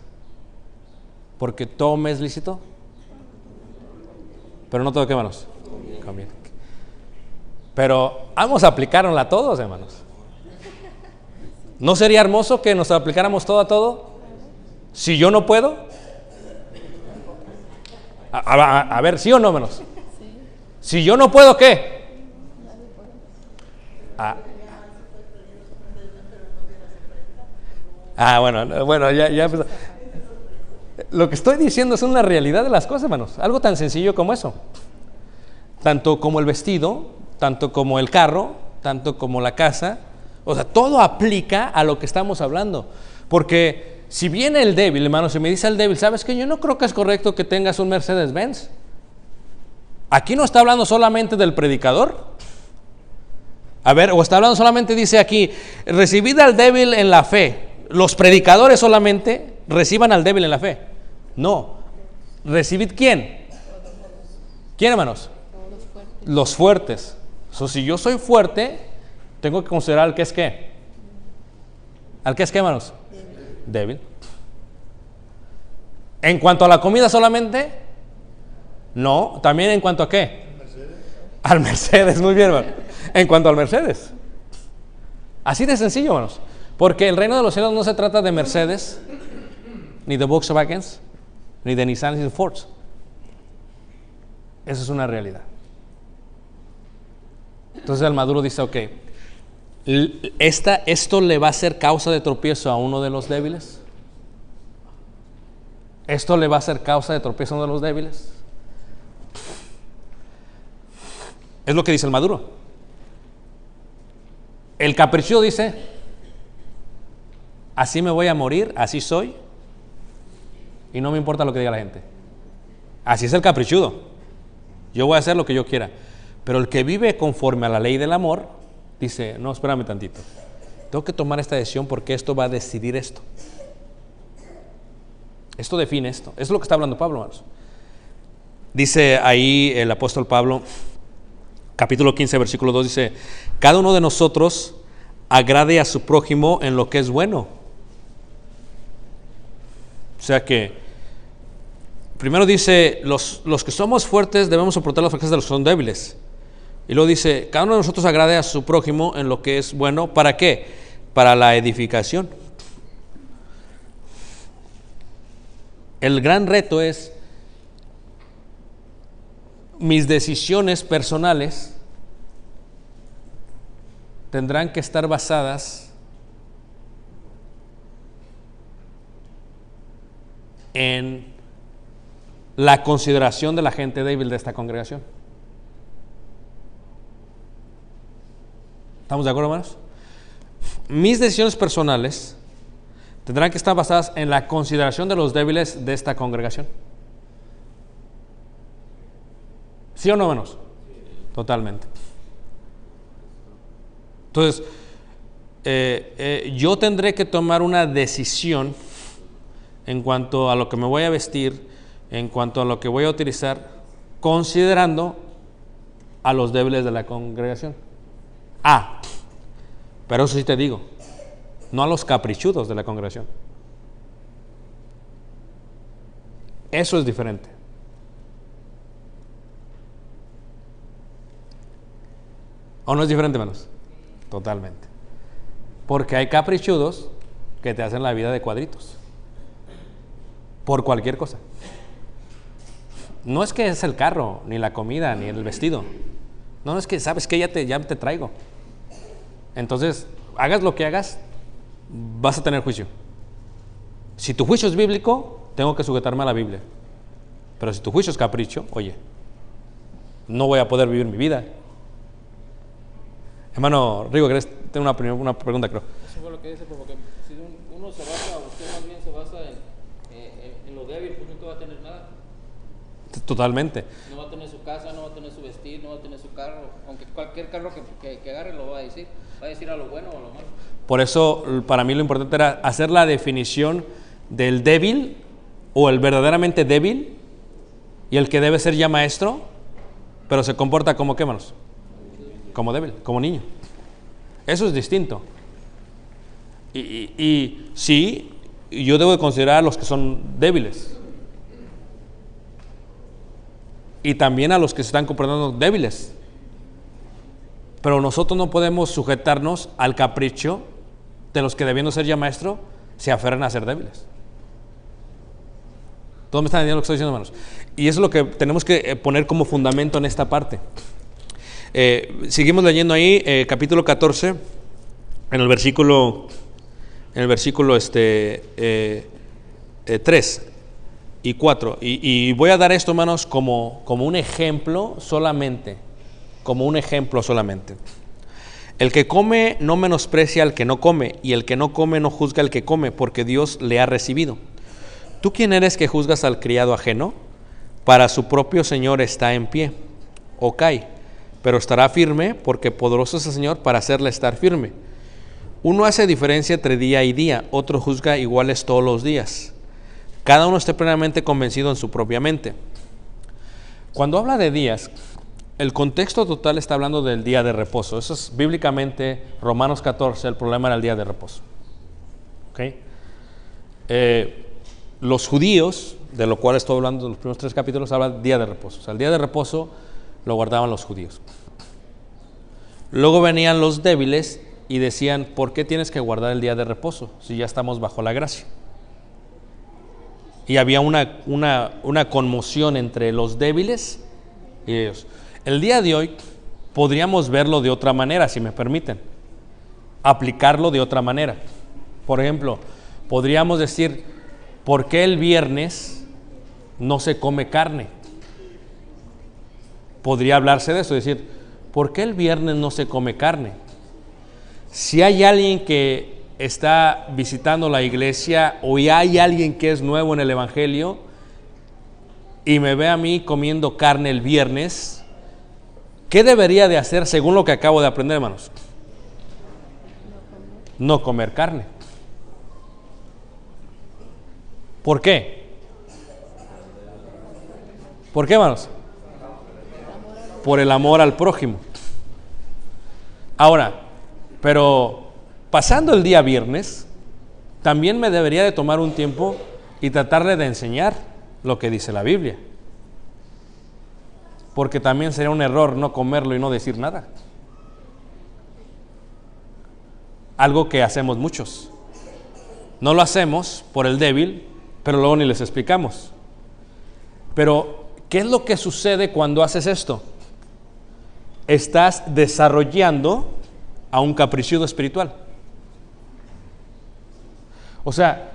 Porque todo me es lícito, pero no todo, ¿qué, hermanos? Conviene. Pero vamos a aplicárnosla a todos, hermanos. ¿No sería hermoso que nos aplicáramos todo a todo? Si yo no puedo. A ver, ¿sí o no, hermanos? Si yo no puedo, ¿qué? Bueno, ya empezó. Lo que estoy diciendo es una realidad de las cosas, hermanos. Algo tan sencillo como eso. Tanto como el vestido, tanto como el carro, tanto como la casa. O sea, todo aplica a lo que estamos hablando. Porque si viene el débil, hermanos, y me dice el débil, ¿sabes qué? Yo no creo que es correcto que tengas un Mercedes-Benz. Aquí no está hablando solamente del predicador. A ver, o está hablando solamente, dice aquí, recibid al débil en la fe. Los predicadores solamente reciban al débil en la fe. No. ¿Recibid quién? ¿Quién, hermanos? Los fuertes. Si yo soy fuerte, tengo que considerar al que es qué. ¿Al que es qué, hermanos? Débil. En cuanto a la comida solamente, no. También en cuanto a qué. Al Mercedes, muy bien, hermano. En cuanto al Mercedes. Así de sencillo, hermanos. Porque el reino de los cielos no se trata de Mercedes, ni de Volkswagen, ni de Nissan, ni de Ford. Eso es una realidad. Entonces el maduro dice, ok, ¿esto le va a ser causa de tropiezo a uno de los débiles? ¿Esto le va a ser causa de tropiezo a uno de los débiles? Es lo que dice el maduro. El caprichudo dice, así me voy a morir, así soy, y no me importa lo que diga la gente. Así es el caprichudo. Yo voy a hacer lo que yo quiera. Pero el que vive conforme a la ley del amor, dice, no, espérame tantito. Tengo que tomar esta decisión porque esto va a decidir esto. Esto define esto. Eso es lo que está hablando Pablo, hermanos. Dice ahí el apóstol Pablo, capítulo 15, versículo 2, dice, cada uno de nosotros agrade a su prójimo en lo que es bueno. O sea que, primero dice, los que somos fuertes debemos soportar las fraquezas de los que son débiles. Y luego dice, cada uno de nosotros agrade a su prójimo en lo que es bueno. ¿Para qué? Para la edificación. El gran reto es, mis decisiones personales tendrán que estar basadas en la consideración de la gente débil de esta congregación. ¿Estamos de acuerdo, hermanos? Mis decisiones personales tendrán que estar basadas en la consideración de los débiles de esta congregación. ¿Sí o no, hermanos? Totalmente. Entonces, yo tendré que tomar una decisión en cuanto a lo que me voy a vestir, en cuanto a lo que voy a utilizar, considerando a los débiles de la congregación. Pero eso sí te digo, no a los caprichudos de la congregación. Eso es diferente. ¿O no es diferente, hermanos? Totalmente. Porque hay caprichudos que te hacen la vida de cuadritos. Por cualquier cosa. No es que es el carro, ni la comida, ni el vestido. No, es que sabes que ya te traigo. Entonces, hagas lo que hagas, vas a tener juicio. Si tu juicio es bíblico, tengo que sujetarme a la Biblia. Pero si tu juicio es capricho, oye, no voy a poder vivir mi vida. Hermano Rigo, tengo una pregunta, creo. Eso fue lo que dice, porque si uno se basa, usted más bien se basa en lo débil, pues nunca va a tener nada. Totalmente. No va a tener su casa, no va a tener su vestir, no va a tener su carro. Aunque cualquier carro que agarre lo va a decir. Va a decir a lo bueno o a lo malo. Por eso, para mí lo importante era hacer la definición del débil o el verdaderamente débil y el que debe ser ya maestro, pero se comporta como ¿qué, hermanos? Como débil, como niño. Eso es distinto. Y sí, yo debo de considerar a los que son débiles. Y también a los que se están comportando débiles. Pero nosotros no podemos sujetarnos al capricho de los que, debiendo ser ya maestro, se aferran a ser débiles. ¿Todos me están entendiendo lo que estoy diciendo, hermanos? Y eso es lo que tenemos que poner como fundamento en esta parte. Seguimos leyendo ahí, capítulo 14, en el versículo 3 y 4. Y voy a dar esto, hermanos, como un ejemplo solamente. Como un ejemplo solamente. El que come no menosprecia al que no come, y el que no come no juzga al que come, porque Dios le ha recibido. ¿Tú quién eres que juzgas al criado ajeno? Para su propio Señor está en pie, o cae, pero estará firme, porque poderoso es el Señor para hacerle estar firme. Uno hace diferencia entre día y día, otro juzga iguales todos los días. Cada uno esté plenamente convencido en su propia mente. Cuando habla de días, el contexto total está hablando del día de reposo. Eso es bíblicamente Romanos 14, el problema era el día de reposo. ¿Okay? Los judíos, de lo cual estoy hablando en los primeros 3 capítulos, habla del día de reposo. O sea, el día de reposo lo guardaban los judíos. Luego venían los débiles y decían, ¿por qué tienes que guardar el día de reposo si ya estamos bajo la gracia? Y había una conmoción entre los débiles y ellos. El día de hoy podríamos verlo de otra manera, si me permiten, aplicarlo de otra manera. Por ejemplo, podríamos decir, ¿por qué el viernes no se come carne? Podría hablarse de eso, decir, ¿por qué el viernes no se come carne? Si hay alguien que está visitando la iglesia o ya hay alguien que es nuevo en el evangelio y me ve a mí comiendo carne el viernes, ¿qué debería de hacer según lo que acabo de aprender, hermanos? No comer carne. ¿Por qué? ¿Por qué, hermanos? Por el amor al prójimo. Ahora, pero pasando el día viernes, también me debería de tomar un tiempo y tratarle de enseñar lo que dice la Biblia. Porque también sería un error no comerlo y no decir nada. Algo que hacemos muchos. No lo hacemos por el débil, pero luego ni les explicamos. Pero, ¿qué es lo que sucede cuando haces esto? Estás desarrollando a un caprichudo espiritual. O sea,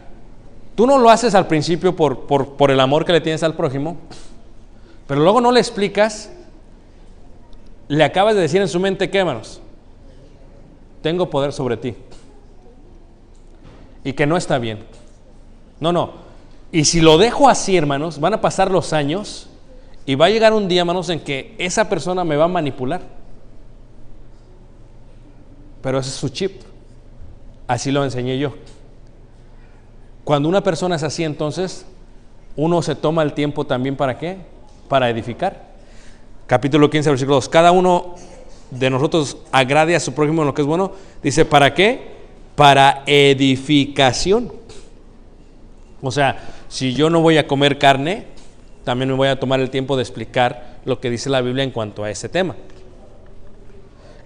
tú no lo haces al principio por el amor que le tienes al prójimo, pero luego no le explicas, le acabas de decir en su mente, ¿qué, hermanos? Tengo poder sobre ti. Y que no está bien. No. Y si lo dejo así, hermanos, van a pasar los años y va a llegar un día, hermanos, en que esa persona me va a manipular. Pero ese es su chip. Así lo enseñé yo. Cuando una persona es así, entonces, uno se toma el tiempo también, ¿para qué? Para edificar. Capítulo 15, versículo 2. Cada uno de nosotros agrade a su prójimo en lo que es bueno. Dice, ¿para qué? Para edificación. O sea, si yo no voy a comer carne, también me voy a tomar el tiempo de explicar lo que dice la Biblia en cuanto a ese tema.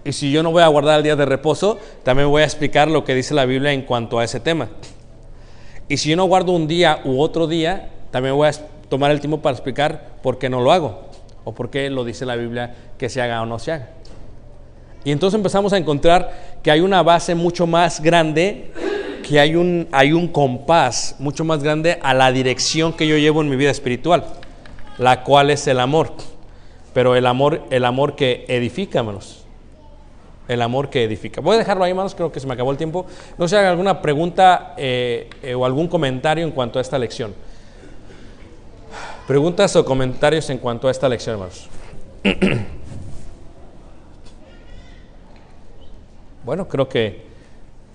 Y si yo no voy a guardar el día de reposo, también voy a explicar lo que dice la Biblia en cuanto a ese tema. Y si yo no guardo un día u otro día, también voy a tomar el tiempo para explicar por qué no lo hago o por qué lo dice la Biblia que se haga o no se haga. Y entonces empezamos a encontrar que hay una base mucho más grande, que hay un compás mucho más grande a la dirección que yo llevo en mi vida espiritual, la cual es el amor. Pero el amor que edifica, hermanos. El amor que edifica. Voy a dejarlo ahí, hermanos, creo que se me acabó el tiempo. No sé si hay alguna pregunta o algún comentario en cuanto a esta lección. Preguntas o comentarios en cuanto a esta lección, hermanos. Bueno, creo que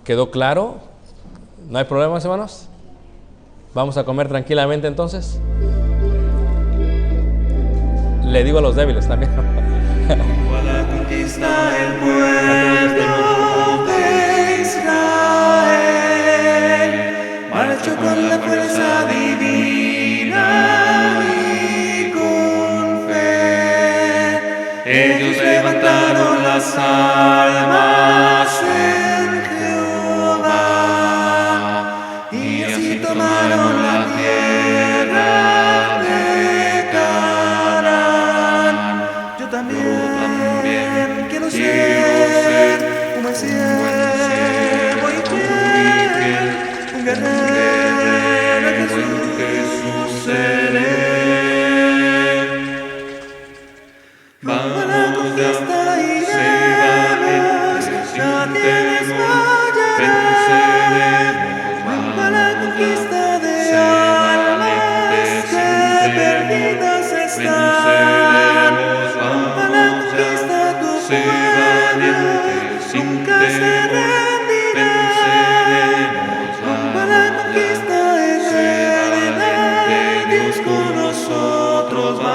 quedó claro. ¿No hay problemas, hermanos? ¿Vamos a comer tranquilamente entonces? Le digo a los débiles también. Rumbo a la conquista el pueblo de Israel marchó con la fuerza divina y con fe. Ellos levantaron las armas en Jehová y así tomaron la tierra de Canaán. Yo también quiero ser un buen siervo y fiel, un guerrero que Jesús seré. Vamos ya, sé valientes, sin temor, venceremos. Vamos a la conquista de almas que perdidas están. Vamos a la conquista, tu pueblo nunca se rendirá. Vamos a la conquista eterna, Dios con nosotros va.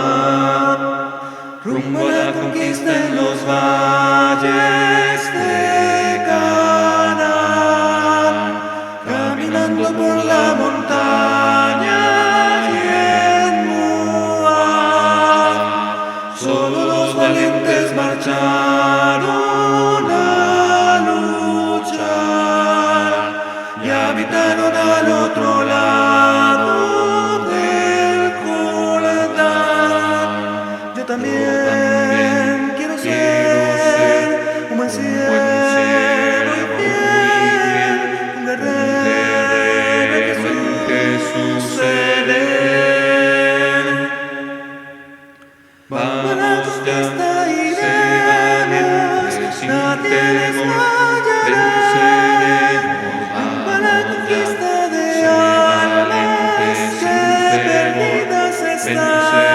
Rumbo a la conquista en los valles de Canaán, caminando por la montaña y en Moab. Solo los valientes marcharon a luchar y habitaron al otro lado del Jordán. Yo también quiero ser un buen siervo y fiel, un guerrero que Jesús seré. Vamos ya, sé valientes, sin temor, bendice